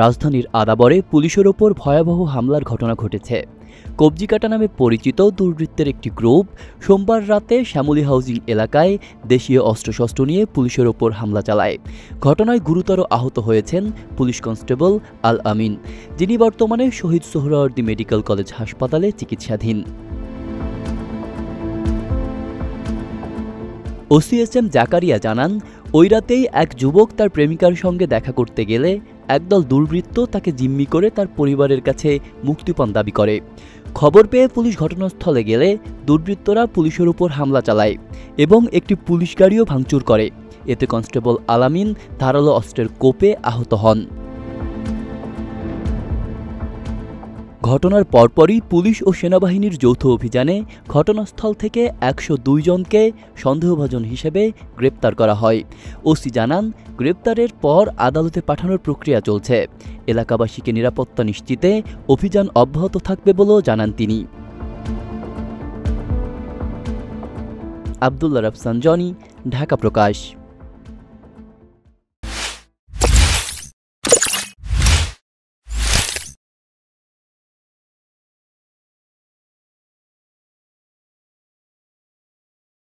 রাজধানীর আদাবরে পুলিশের ওপর ভয়াবহ হামলার ঘটনা ঘটেছে। কবজিকাটা নামে পরিচিত দুর্বৃত্তের একটি গ্রুপ সোমবার রাতে শ্যামলী হাউজিং এলাকায় দেশীয় অস্ত্রশস্ত্র নিয়ে পুলিশের ওপর হামলা চালায়। ঘটনায় গুরুতর আহত হয়েছেন পুলিশ কনস্টেবল আল আমিন, যিনি বর্তমানে শহীদ সোহরাওয়ার্দী মেডিকেল কলেজ হাসপাতালে চিকিৎসাধীন। ওসিএসএম জাকারিয়া জানান, ওই রাতেই এক যুবক তার প্রেমিকার সঙ্গে দেখা করতে গেলে একদল দুর্বৃত্ত তাকে জিম্মি করে তার পরিবারের কাছে মুক্তিপণ দাবি করে। খবর পেয়ে পুলিশ ঘটনাস্থলে গেলে দুর্বৃত্তরা পুলিশের উপর হামলা চালায় এবং একটি পুলিশ গাড়িও ভাঙচুর করে। এতে কনস্টেবল আলামিন ধারালো অস্ত্রের কোপে আহত হন। ঘটনার পরপরই পুলিশ ও সেনাবাহিনীর যৌথ অভিযানে ঘটনাস্থল থেকে ১০২ জনকে সন্দেহভাজন হিসেবে গ্রেপ্তার করা হয়। ওসি জানান, গ্রেপ্তারের পর আদালতে পাঠানোর প্রক্রিয়া চলছে। এলাকাবাসীকে নিরাপত্তা নিশ্চিতে অভিযান অব্যাহত থাকবে বলেও জানান তিনি। আব্দুল্লাহ রাফসান জনি, ঢাকা প্রকাশ।